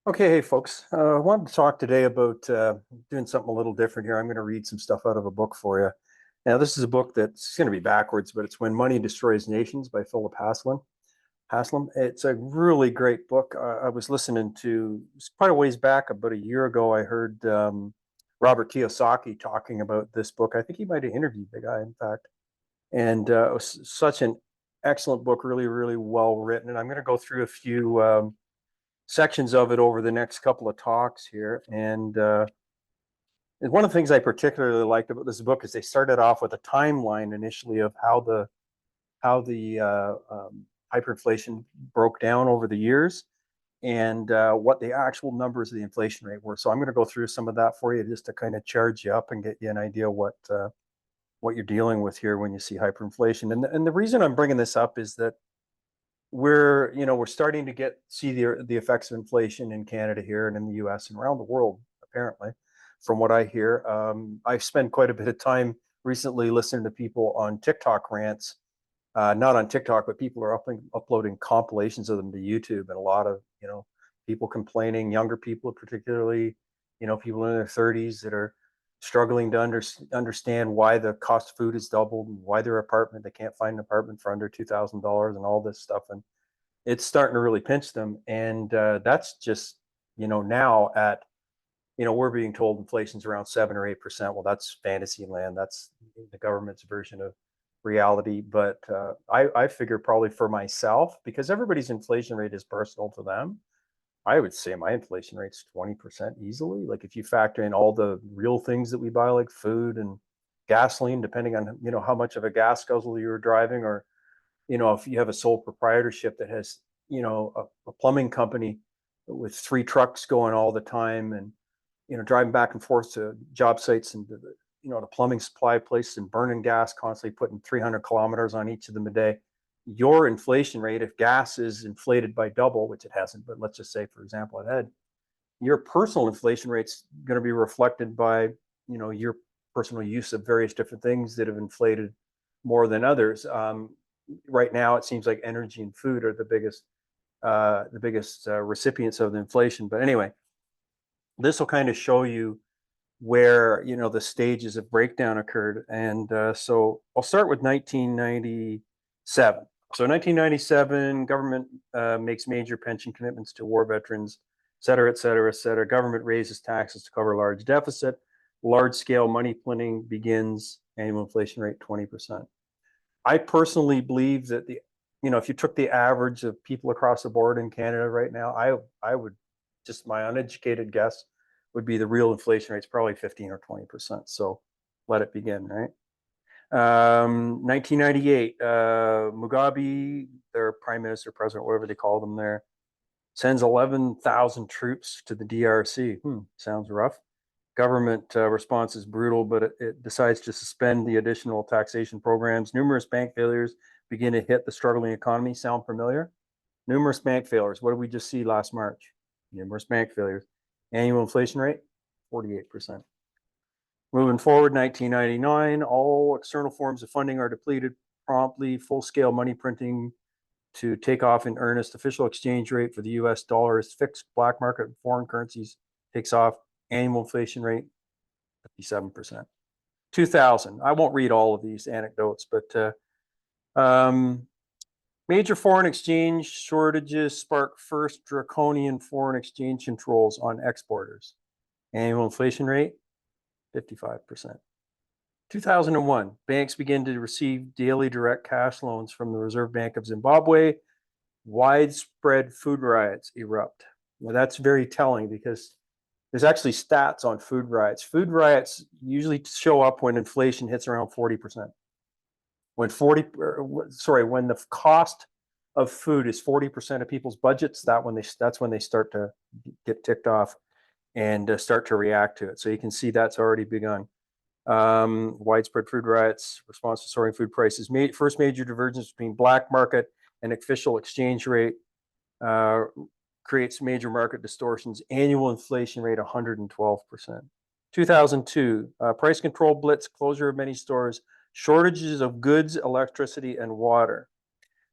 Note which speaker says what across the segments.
Speaker 1: Okay, hey folks. I wanted to talk today about doing something a little different here. I'm going to read some stuff out of a book for you. Now, this is a book that's going to be backwards, but it's When Money Destroys Nations by Philip Haslam. It's a really great book. I was listening to, it's quite a ways back, about a year ago, I heard Robert Kiyosaki talking about this book. I think he might have interviewed the guy, in fact. And it was such an excellent book, really, really well written. And I'm going to go through a few sections of it over the next couple of talks here. And one of the things I particularly liked about this book is they started off with a timeline initially of how the hyperinflation broke down over the years and what the actual numbers of the inflation rate were. So I'm going to go through some of that for you just to kind of charge you up and get you an idea what you're dealing with here when you see hyperinflation. And the reason I'm bringing this up is that we're starting to see the effects of inflation in Canada here and in the US and around the world, apparently, from what I hear. I've spent quite a bit of time recently listening to people on TikTok rants, not on TikTok, but people are uploading compilations of them to YouTube, and a lot of people complaining, younger people particularly, people in their 30s that are struggling to understand why the cost of food has doubled and why their apartment, they can't find an apartment for under $2,000 and all this stuff. And it's starting to really pinch them. And that's just, now at, we're being told inflation's around 7 or 8%. Well, that's fantasy land. That's the government's version of reality. But I figure probably for myself, because everybody's inflation rate is personal to them, I would say my inflation rate's 20% easily. Like if you factor in all the real things that we buy, like food and gasoline, depending on, how much of a gas guzzler you're driving, or if you have a sole proprietorship that has, a plumbing company with 3 trucks going all the time, and, driving back and forth to job sites and the plumbing supply place, and burning gas constantly, putting 300 kilometers on each of them a day. Your inflation rate, if gas is inflated by double, which it hasn't, but let's just say, for example, it had, your personal inflation rate's going to be reflected by, your personal use of various different things that have inflated more than others. Right now, it seems like energy and food are the biggest recipients of the inflation. But anyway, this will kind of show you where the stages of breakdown occurred. And so I'll start with 1997. So 1997, government makes major pension commitments to war veterans, et cetera, et cetera, et cetera. Government raises taxes to cover large deficit. Large-scale money printing begins. Annual inflation rate 20%. I personally believe that if you took the average of people across the board in Canada right now, I would, just my uneducated guess would be the real inflation rate's probably 15 or 20%. So let it begin, right? 1998, Mugabe, their prime minister, president, whatever they call them there, sends 11,000 troops to the DRC. Sounds rough. Government response is brutal, but it decides to suspend the additional taxation programs. Numerous bank failures begin to hit the struggling economy. Sound familiar? Numerous bank failures. What did we just see last March? Numerous bank failures. Annual inflation rate, 48%. Moving forward, 1999, all external forms of funding are depleted promptly. Full-scale money printing to take off in earnest. Official exchange rate for the US dollar is fixed. Black market foreign currencies takes off. Annual inflation rate, 57%. 2000, I won't read all of these anecdotes, but major foreign exchange shortages spark first draconian foreign exchange controls on exporters. Annual inflation rate, 55%. 2001, banks begin to receive daily direct cash loans from the Reserve Bank of Zimbabwe. Widespread food riots erupt. Now that's very telling, because there's actually stats on food riots. Food riots usually show up when inflation hits around 40%. When the cost of food is 40% of people's budgets, that's when they start to get ticked off and start to react to it. So you can see that's already begun. Widespread food riots, response to soaring food prices. First major divergence between black market and official exchange rate creates major market distortions. Annual inflation rate 112%. 2002, price control blitz, closure of many stores, shortages of goods, electricity, and water.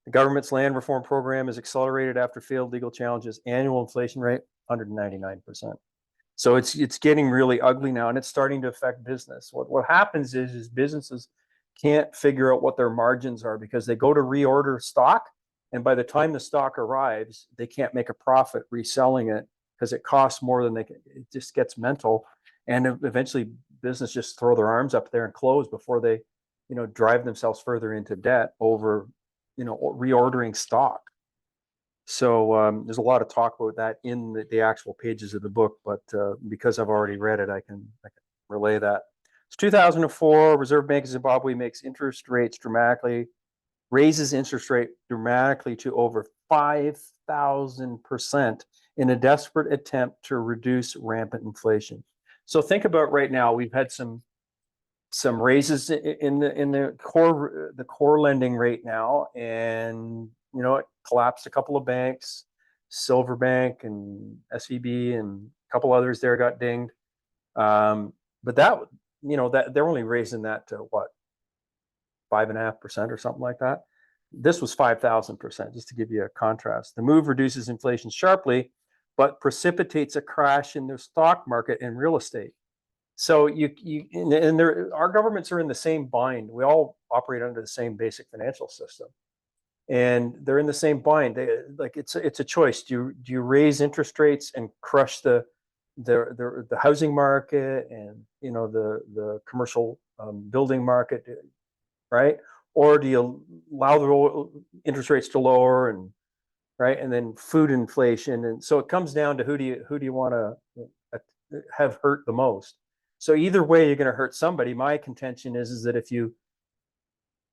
Speaker 1: The government's land reform program is accelerated after failed legal challenges. Annual inflation rate 199%. So it's getting really ugly now, and it's starting to affect business. What happens is businesses can't figure out what their margins are because they go to reorder stock, and by the time the stock arrives, they can't make a profit reselling it because it costs more than they can. It just gets mental, and eventually business just throw their arms up there and close before they, drive themselves further into debt over, reordering stock. So there's a lot of talk about that in the actual pages of the book, but because I've already read it, I can relay that. It's 2004. Reserve Bank of Zimbabwe raises interest rate dramatically to over 5,000% in a desperate attempt to reduce rampant inflation. So think about right now, we've had some raises in the core lending rate now, and it collapsed a couple of banks, Silver Bank and SVB, and a couple others there got dinged. But that they're only raising that to what, 5.5% or something like that. This was 5,000%, just to give you a contrast. The move reduces inflation sharply, but precipitates a crash in the stock market and real estate. So our governments are in the same bind. We all operate under the same basic financial system, and they're in the same bind. It's a choice. Do you raise interest rates and crush the housing market and the commercial building market, right? Or do you allow the interest rates to lower and then food inflation? And so it comes down to who do you want to have hurt the most. So either way, you're going to hurt somebody. My contention is that if you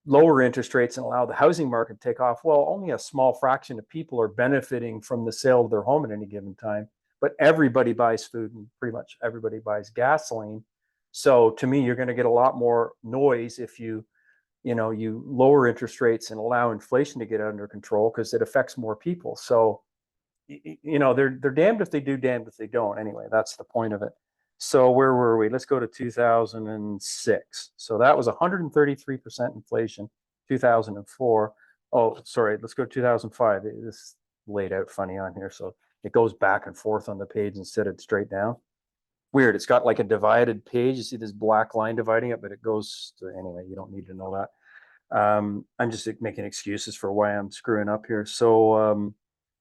Speaker 1: lower interest rates and allow the housing market to take off, well, only a small fraction of people are benefiting from the sale of their home at any given time. But everybody buys food and pretty much everybody buys gasoline. So to me, you're going to get a lot more noise if you lower interest rates and allow inflation to get under control, because it affects more people. So, they're damned if they do, damned if they don't. Anyway, that's the point of it. So where were we? Let's go to 2006. So that was 133% inflation. 2004. Oh, sorry. Let's go to 2005. This laid out funny on here, so it goes back and forth on the page instead of straight down. Weird. It's got like a divided page. You see this black line dividing it, but it goes to, anyway, you don't need to know that. I'm just making excuses for why I'm screwing up here. So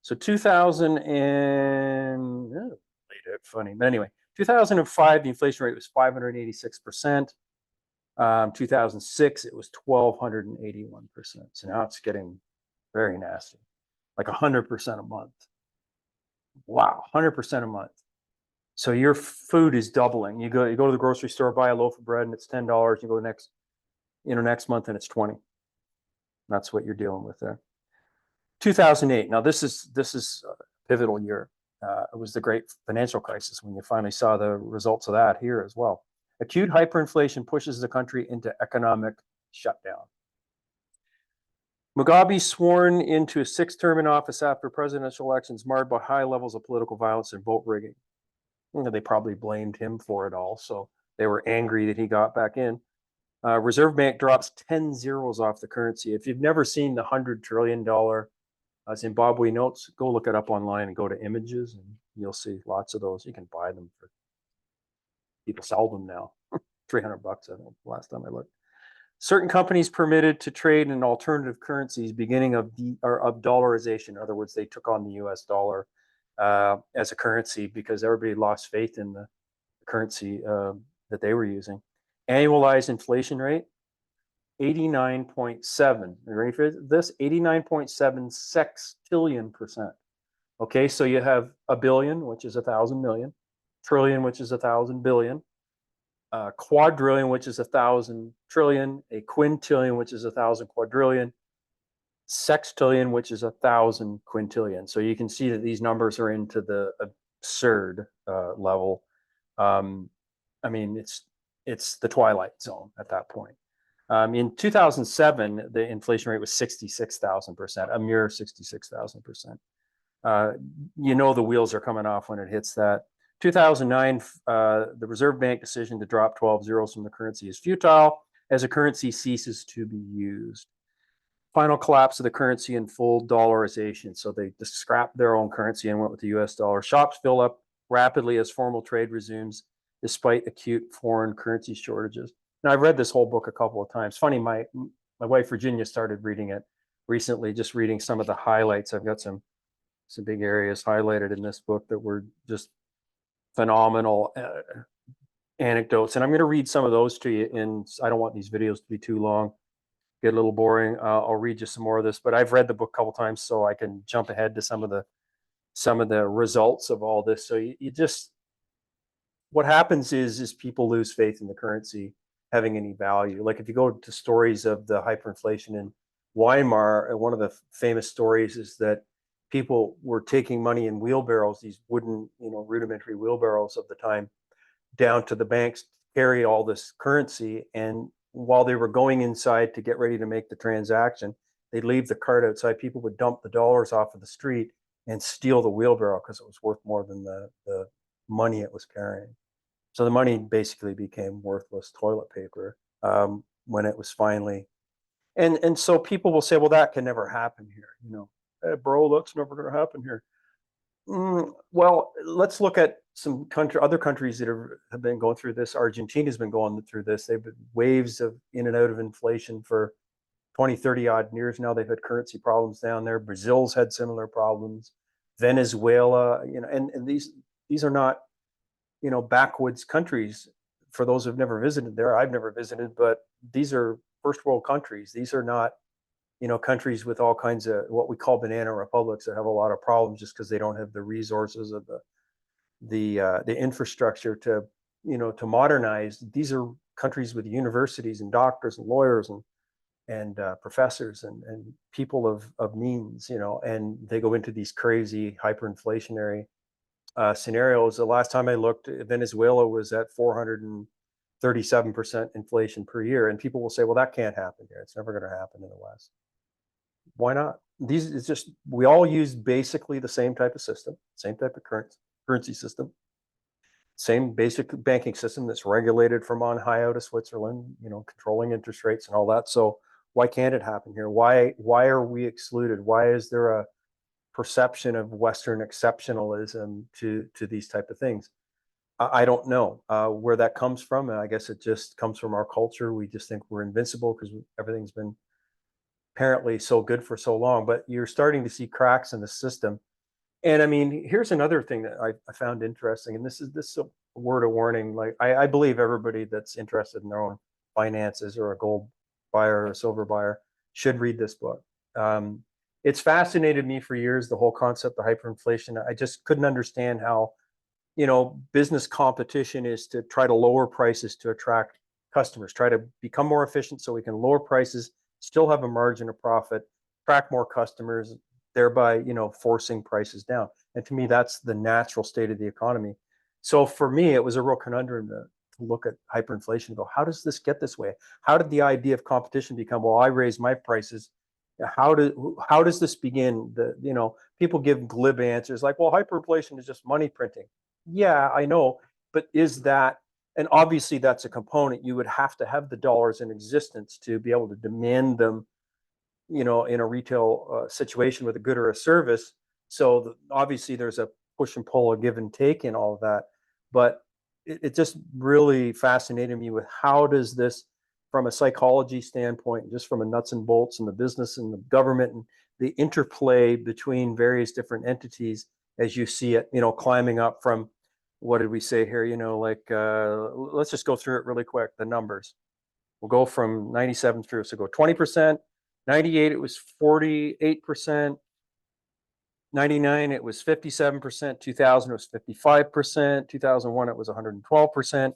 Speaker 1: 2000 and laid out funny, but anyway, 2005, the inflation rate was 586%. 2006, it was 1,281%. So now it's getting very nasty, like 100% a month. Wow, 100% a month. So your food is doubling. You go to the grocery store, buy a loaf of bread, and it's $10. You go next month, and it's 20. That's what you're dealing with there. 2008. Now this is a pivotal year. It was the great financial crisis when you finally saw the results of that here as well. Acute hyperinflation pushes the country into economic shutdown. Mugabe sworn into a sixth term in office after presidential elections marred by high levels of political violence and vote rigging. They probably blamed him for it all, so they were angry that he got back in. Reserve Bank drops 10 zeros off the currency. If you've never seen the $100 trillion Zimbabwe notes, go look it up online and go to images, and you'll see lots of those. You can buy them for, people sell them now, $300, I think, last time I looked. Certain companies permitted to trade in alternative currencies, beginning of dollarization. In other words, they took on the US dollar as a currency because everybody lost faith in the currency that they were using. Annualized inflation rate, 89.7. You ready for this? 89.7 sextillion%. Okay, so you have a billion, which is 1,000 million, trillion, which is 1,000 billion, quadrillion, which is 1,000 trillion, a quintillion, which is 1,000 quadrillion, sextillion, which is 1,000 quintillion. So you can see that these numbers are into the absurd level. I mean, it's the twilight zone at that point. In 2007, the inflation rate was 66,000%, a mere 66,000%. The wheels are coming off when it hits that. 2009, the Reserve Bank decision to drop 12 zeros from the currency is futile as a currency ceases to be used. Final collapse of the currency and full dollarization. So they just scrapped their own currency and went with the US dollar. Shops fill up rapidly as formal trade resumes, despite acute foreign currency shortages. Now, I've read this whole book a couple of times. Funny, my wife Virginia started reading it recently, just reading some of the highlights. I've got some big areas highlighted in this book that were just phenomenal anecdotes. And I'm going to read some of those to you. And I don't want these videos to be too long, get a little boring. I'll read you some more of this, but I've read the book a couple times, so I can jump ahead to some of the results of all this. So you just, what happens is people lose faith in the currency having any value. Like if you go to stories of the hyperinflation in Weimar, one of the famous stories is that people were taking money in wheelbarrows, these wooden, rudimentary wheelbarrows of the time, down to the banks to carry all this currency. And while they were going inside to get ready to make the transaction, they'd leave the cart outside. People would dump the dollars off of the street and steal the wheelbarrow because it was worth more than the money it was carrying. So the money basically became worthless toilet paper when it was finally. And so people will say, well, that can never happen here. Hey, bro, that's never going to happen here. Well, let's look at some other countries that have been going through this. Argentina's been going through this. They've been waves of in and out of inflation for 20, 30 odd years now. They've had currency problems down there. Brazil's had similar problems. Venezuela, and these are not, backwoods countries. For those who've never visited there, I've never visited, but these are first world countries. These are not, countries with all kinds of what we call banana republics that have a lot of problems just because they don't have the resources of the infrastructure to, to modernize. These are countries with universities and doctors and lawyers and professors and people of means, and they go into these crazy hyperinflationary scenarios. The last time I looked, Venezuela was at 437% inflation per year, and people will say, "Well, that can't happen here. It's never going to happen in the West." Why not? It's just we all use basically the same type of system, same type of currency system, same basic banking system that's regulated from on high out of Switzerland, controlling interest rates and all that. So why can't it happen here? Why are we excluded? Why is there a perception of Western exceptionalism to these type of things? I don't know where that comes from. I guess it just comes from our culture. We just think we're invincible because everything's been apparently so good for so long. But you're starting to see cracks in the system. And I mean, here's another thing that I found interesting, and this is a word of warning. Like I believe everybody that's interested in their own finances or a gold buyer or a silver buyer should read this book. It's fascinated me for years, the whole concept of hyperinflation. I just couldn't understand how, business competition is to try to lower prices to attract customers, try to become more efficient so we can lower prices, still have a margin of profit, attract more customers, thereby, forcing prices down. And to me, that's the natural state of the economy. So for me, it was a real conundrum to look at hyperinflation and go, how does this get this way? How did the idea of competition become, well, I raise my prices? How does this begin? People give glib answers like, well, hyperinflation is just money printing. Yeah, I know, but is that, and obviously that's a component. You would have to have the dollars in existence to be able to demand them, in a retail situation with a good or a service. So obviously there's a push and pull, a give and take in all of that. But it just really fascinated me with how does this, from a psychology standpoint, just from a nuts and bolts and the business and the government and the interplay between various different entities as you see it, climbing up from, what did we say here? Let's just go through it really quick. The numbers. We'll go from 97 through. So go 20%. 98, it was 48%. 99, it was 57%. 2000, it was 55%. 2001, it was 112%.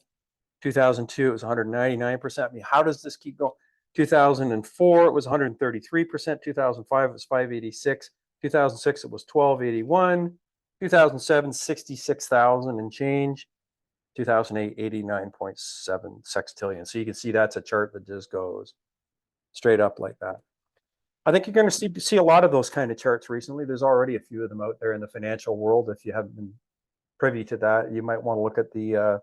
Speaker 1: 2002, it was 199%. I mean, how does this keep going? 2004, it was 133%. 2005, it was 586. 2006, it was 1281. 2007, 66,000 and change. 2008, 89.7 sextillion. So you can see that's a chart that just goes straight up like that. I think you're going to see a lot of those kind of charts recently. There's already a few of them out there in the financial world. If you haven't been privy to that, you might want to look at the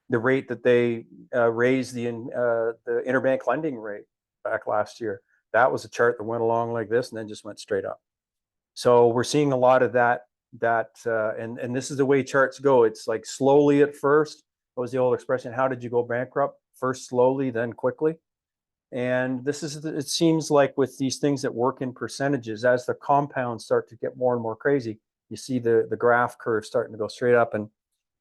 Speaker 1: rate that they raised the interbank lending rate back last year. that was a chart that went along like this and then just went straight up. So we're seeing a lot of that, and this is the way charts go. It's like slowly at first. What was the old expression? How did you go bankrupt? First slowly, then quickly. And this is, it seems like with these things that work in percentages, as the compounds start to get more and more crazy, you see the graph curve starting to go straight up. And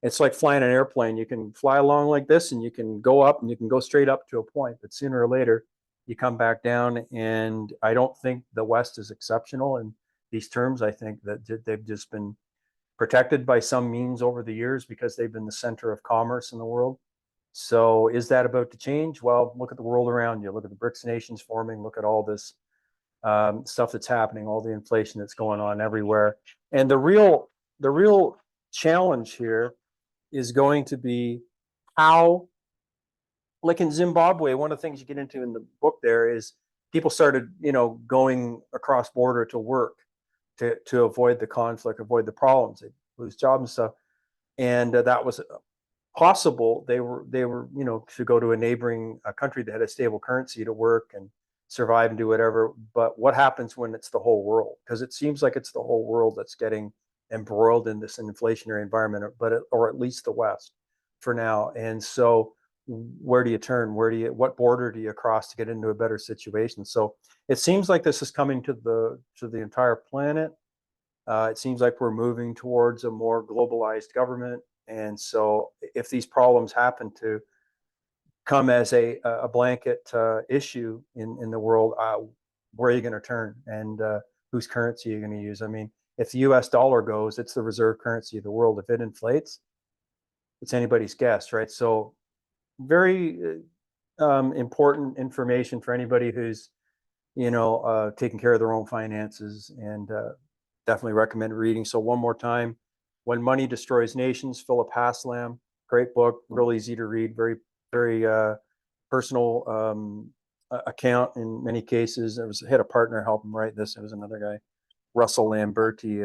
Speaker 1: it's like flying an airplane. You can fly along like this and you can go up and you can go straight up to a point, but sooner or later you come back down. And I don't think the West is exceptional in these terms. I think that they've just been protected by some means over the years because they've been the center of commerce in the world. So is that about to change? Well, look at the world around you. Look at the BRICS nations forming. Look at all this stuff that's happening, all the inflation that's going on everywhere. And the real challenge here is going to be how, like in Zimbabwe, one of the things you get into in the book there is people started, going across border to work to avoid the conflict, avoid the problems. They lose jobs and stuff. And that was possible. They were to go to a neighboring country that had a stable currency to work and survive and do whatever. But what happens when it's the whole world? Because it seems like it's the whole world that's getting embroiled in this inflationary environment, or at least the West for now. And so where do you turn? What border do you cross to get into a better situation? So it seems like this is coming to the entire planet. It seems like we're moving towards a more globalized government. And so if these problems happen to come as a blanket issue in the world, where are you going to turn? And whose currency are you going to use? I mean, if the US dollar goes, it's the reserve currency of the world. If it inflates, it's anybody's guess, right? So very important information for anybody who's, taking care of their own finances, and definitely recommend reading. So one more time, When Money Destroys Nations, Philip Haslam. Great book, real easy to read, very, very personal account in many cases. I had a partner help him write this. It was another guy, Russell Lamberti,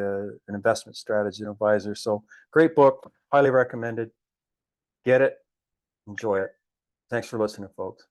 Speaker 1: an investment strategy advisor. So great book, highly recommended. Get it, enjoy it. Thanks for listening, folks.